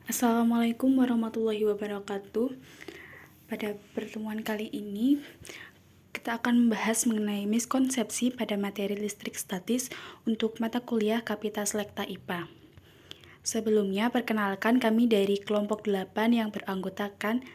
Assalamualaikum warahmatullahi wabarakatuh. Pada pertemuan kali ini, kita akan membahas mengenai miskonsepsi pada materi listrik statis untuk mata kuliah Kapita Selekta IPA. Sebelumnya, perkenalkan kami dari kelompok 8 yang beranggotakan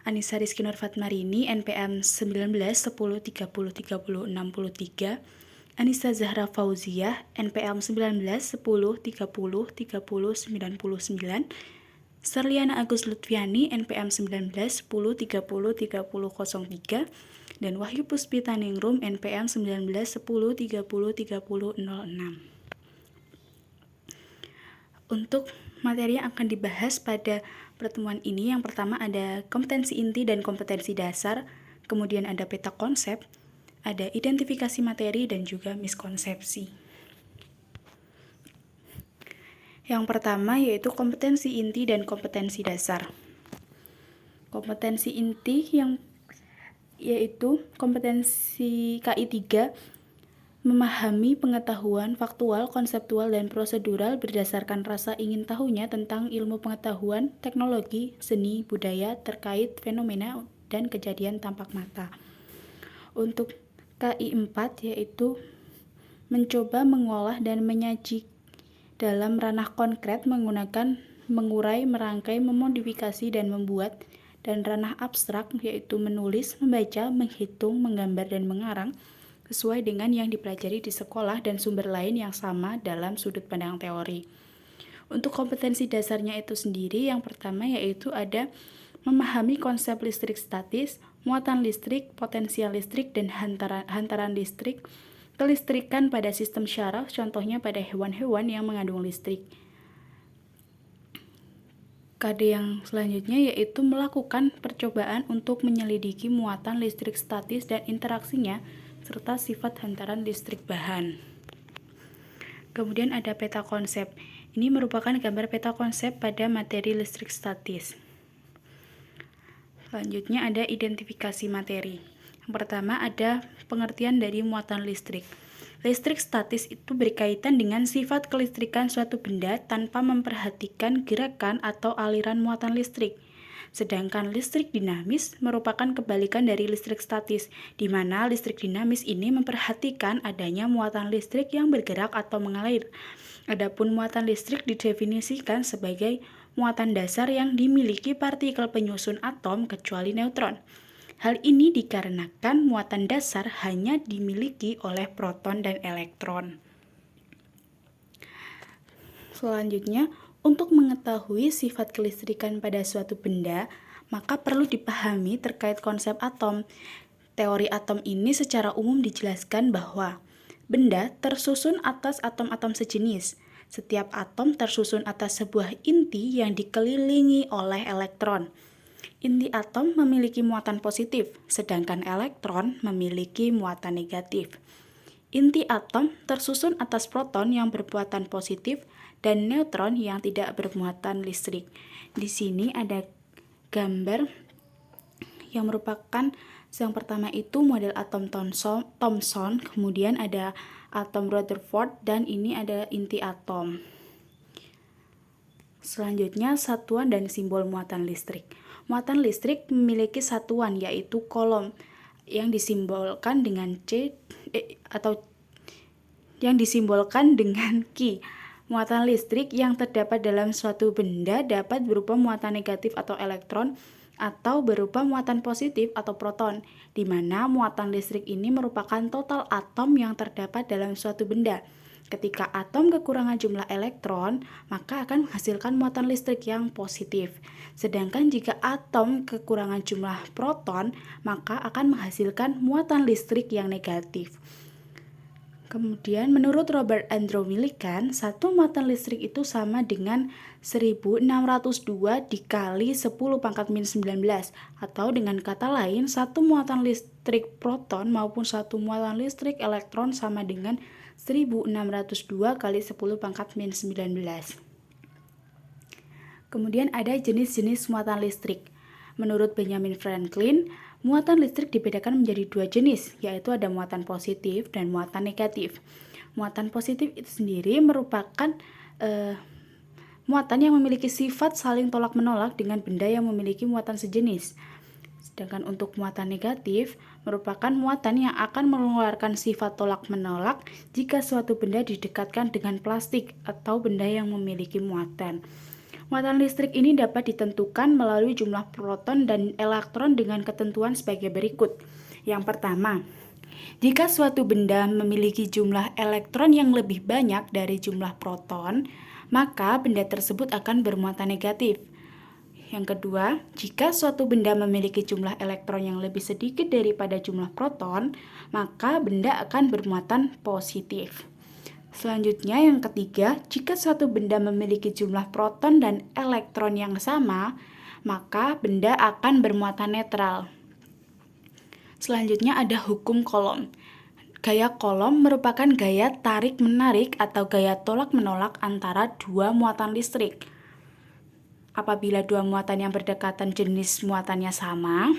Anissa Rizky Nur Fatmarini, NPM 19 10 30 30 63, Anissa Zahra Fauziah, NPM 19 10 30 30 99, Serliana Agus Lutfiani, NPM 19 10 30 30 03, dan Wahyu Puspita Ningrum, NPM 19 10 30 30 06. Untuk materi yang akan dibahas pada pertemuan ini, yang pertama ada kompetensi inti dan kompetensi dasar, kemudian ada peta konsep, ada identifikasi materi, dan juga miskonsepsi. Yang pertama yaitu kompetensi inti dan kompetensi dasar. Kompetensi inti yaitu kompetensi KI 3, memahami pengetahuan faktual, konseptual, dan prosedural berdasarkan rasa ingin tahunya tentang ilmu pengetahuan, teknologi, seni, budaya terkait fenomena dan kejadian tampak mata. Untuk KI 4 yaitu mencoba mengolah dan menyaji dalam ranah konkret menggunakan mengurai, merangkai, memodifikasi, dan membuat, dan ranah abstrak yaitu menulis, membaca, menghitung, menggambar, dan mengarang sesuai dengan yang dipelajari di sekolah dan sumber lain yang sama dalam sudut pandang teori. Untuk kompetensi dasarnya itu sendiri, yang pertama yaitu ada memahami konsep listrik statis, muatan listrik, potensial listrik, dan hantaran listrik, kelistrikan pada sistem syaraf, contohnya pada hewan-hewan yang mengandung listrik. KD yang selanjutnya yaitu melakukan percobaan untuk menyelidiki muatan listrik statis dan interaksinya, serta sifat hantaran listrik bahan. Kemudian ada peta konsep. Ini merupakan gambar peta konsep pada materi listrik statis. Selanjutnya ada identifikasi materi. Yang pertama ada pengertian dari muatan listrik. Listrik statis itu berkaitan dengan sifat kelistrikan suatu benda tanpa memperhatikan gerakan atau aliran muatan listrik. Sedangkan listrik dinamis merupakan kebalikan dari listrik statis, di mana listrik dinamis ini memperhatikan adanya muatan listrik yang bergerak atau mengalir. Adapun muatan listrik didefinisikan sebagai muatan dasar yang dimiliki partikel penyusun atom kecuali neutron. Hal ini dikarenakan muatan dasar hanya dimiliki oleh proton dan elektron. Selanjutnya, untuk mengetahui sifat kelistrikan pada suatu benda, maka perlu dipahami terkait konsep atom. Teori atom ini secara umum dijelaskan bahwa benda tersusun atas atom-atom sejenis. Setiap atom tersusun atas sebuah inti yang dikelilingi oleh elektron. Inti atom memiliki muatan positif, sedangkan elektron memiliki muatan negatif. Inti atom tersusun atas proton yang bermuatan positif dan neutron yang tidak bermuatan listrik. Di sini ada gambar yang merupakan yang pertama itu model atom Thomson, kemudian ada atom Rutherford, dan ini ada inti atom. Selanjutnya, satuan dan simbol muatan listrik. Muatan listrik memiliki satuan yaitu Coulomb yang disimbolkan dengan yang disimbolkan dengan Ki. Muatan listrik yang terdapat dalam suatu benda dapat berupa muatan negatif atau elektron atau berupa muatan positif atau proton, di mana muatan listrik ini merupakan total atom yang terdapat dalam suatu benda. Ketika atom kekurangan jumlah elektron, maka akan menghasilkan muatan listrik yang positif. Sedangkan jika atom kekurangan jumlah proton, maka akan menghasilkan muatan listrik yang negatif. Kemudian menurut Robert Andrew Millikan, satu muatan listrik itu sama dengan 1602 dikali 10 pangkat min 19, atau dengan kata lain, satu muatan listrik proton maupun satu muatan listrik elektron sama dengan 1602 kali 10 pangkat min 19. Kemudian ada jenis-jenis muatan listrik. Menurut Benjamin Franklin, muatan listrik dibedakan menjadi dua jenis, yaitu ada muatan positif dan muatan negatif. Muatan positif itu sendiri merupakan muatan yang memiliki sifat saling tolak-menolak dengan benda yang memiliki muatan sejenis. Sedangkan untuk muatan negatif merupakan muatan yang akan mengeluarkan sifat tolak-menolak jika suatu benda didekatkan dengan plastik atau benda yang memiliki muatan. Muatan listrik ini dapat ditentukan melalui jumlah proton dan elektron dengan ketentuan sebagai berikut. Yang pertama, jika suatu benda memiliki jumlah elektron yang lebih banyak dari jumlah proton, maka benda tersebut akan bermuatan negatif. Yang kedua, jika suatu benda memiliki jumlah elektron yang lebih sedikit daripada jumlah proton, maka benda akan bermuatan positif. Selanjutnya, yang ketiga, jika suatu benda memiliki jumlah proton dan elektron yang sama, maka benda akan bermuatan netral. Selanjutnya ada hukum Coulomb. Gaya Coulomb merupakan gaya tarik-menarik atau gaya tolak-menolak antara dua muatan listrik. Apabila dua muatan yang berdekatan jenis muatannya sama,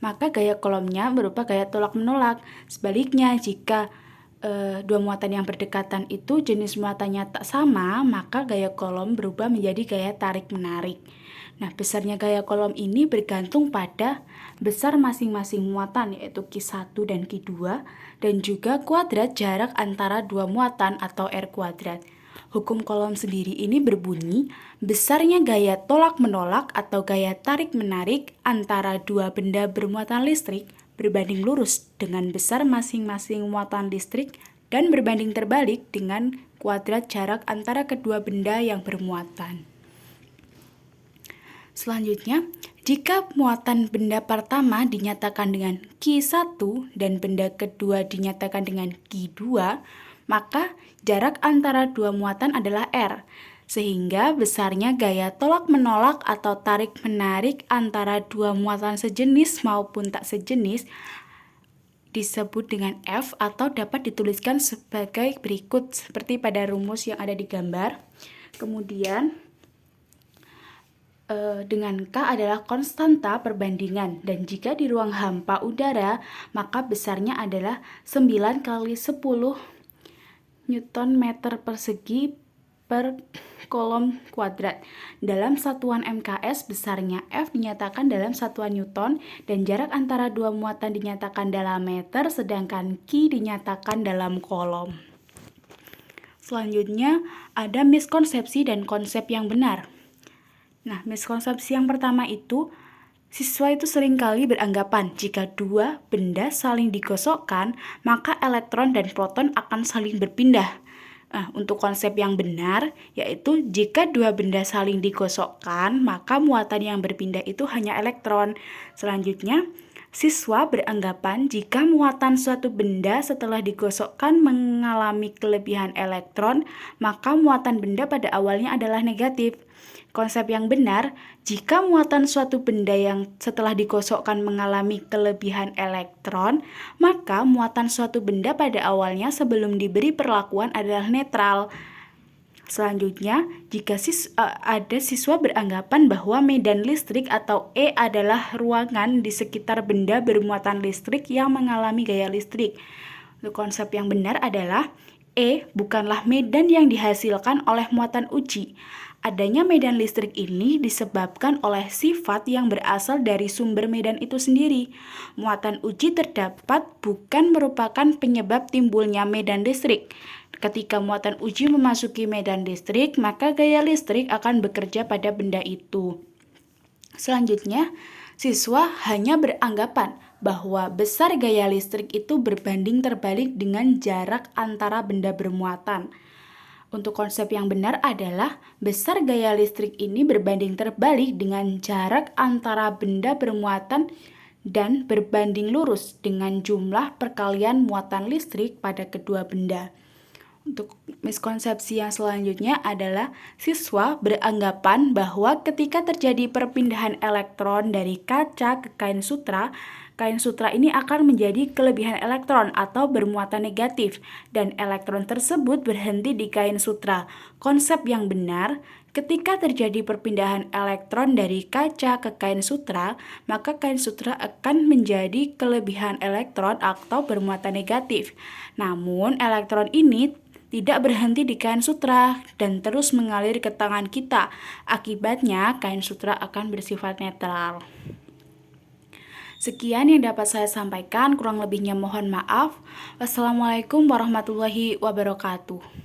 maka gaya Coulomb-nya berupa gaya tolak-menolak. Sebaliknya, jika dua muatan yang berdekatan itu jenis muatannya tak sama, maka gaya Coulomb berubah menjadi gaya tarik-menarik. Nah, besarnya gaya Coulomb ini bergantung pada besar masing-masing muatan, yaitu Q1 dan Q2, dan juga kuadrat jarak antara dua muatan atau R kuadrat. Hukum Coulomb sendiri ini berbunyi, besarnya gaya tolak-menolak atau gaya tarik-menarik antara dua benda bermuatan listrik berbanding lurus dengan besar masing-masing muatan listrik dan berbanding terbalik dengan kuadrat jarak antara kedua benda yang bermuatan. Selanjutnya, jika muatan benda pertama dinyatakan dengan Q1 dan benda kedua dinyatakan dengan Q2, maka jarak antara dua muatan adalah R, sehingga besarnya gaya tolak-menolak atau tarik-menarik antara dua muatan sejenis maupun tak sejenis disebut dengan F atau dapat dituliskan sebagai berikut seperti pada rumus yang ada di gambar. Kemudian dengan K adalah konstanta perbandingan, dan jika di ruang hampa udara maka besarnya adalah 9 kali 10 Newton meter persegi per kolom kuadrat. Dalam satuan MKS besarnya F dinyatakan dalam satuan Newton dan jarak antara dua muatan dinyatakan dalam meter, sedangkan Q dinyatakan dalam kolom. Selanjutnya ada miskonsepsi dan konsep yang benar. Nah, miskonsepsi yang pertama itu, siswa itu seringkali beranggapan jika dua benda saling digosokkan, maka elektron dan proton akan saling berpindah. Nah, untuk konsep yang benar, yaitu jika dua benda saling digosokkan, maka muatan yang berpindah itu hanya elektron. Selanjutnya, siswa beranggapan jika muatan suatu benda setelah digosokkan mengalami kelebihan elektron, maka muatan benda pada awalnya adalah negatif. Konsep yang benar, jika muatan suatu benda yang setelah digosokkan mengalami kelebihan elektron, maka muatan suatu benda pada awalnya sebelum diberi perlakuan adalah netral. Selanjutnya, jika ada siswa beranggapan bahwa medan listrik atau E adalah ruangan di sekitar benda bermuatan listrik yang mengalami gaya listrik. Konsep yang benar adalah E bukanlah medan yang dihasilkan oleh muatan uji. Adanya medan listrik ini disebabkan oleh sifat yang berasal dari sumber medan itu sendiri. Muatan uji terdapat bukan merupakan penyebab timbulnya medan listrik. Ketika muatan uji memasuki medan listrik, maka gaya listrik akan bekerja pada benda itu. Selanjutnya, siswa hanya beranggapan bahwa besar gaya listrik itu berbanding terbalik dengan jarak antara benda bermuatan. Untuk konsep yang benar adalah besar gaya listrik ini berbanding terbalik dengan jarak antara benda bermuatan dan berbanding lurus dengan jumlah perkalian muatan listrik pada kedua benda. Untuk miskonsepsi yang selanjutnya adalah siswa beranggapan bahwa ketika terjadi perpindahan elektron dari kaca ke kain sutra ini akan menjadi kelebihan elektron atau bermuatan negatif, dan elektron tersebut berhenti di kain sutra. Konsep yang benar, ketika terjadi perpindahan elektron dari kaca ke kain sutra, maka kain sutra akan menjadi kelebihan elektron atau bermuatan negatif. Namun, elektron ini tidak berhenti di kain sutra dan terus mengalir ke tangan kita. Akibatnya, kain sutra akan bersifat netral. Sekian yang dapat saya sampaikan, kurang lebihnya mohon maaf. Wassalamualaikum warahmatullahi wabarakatuh.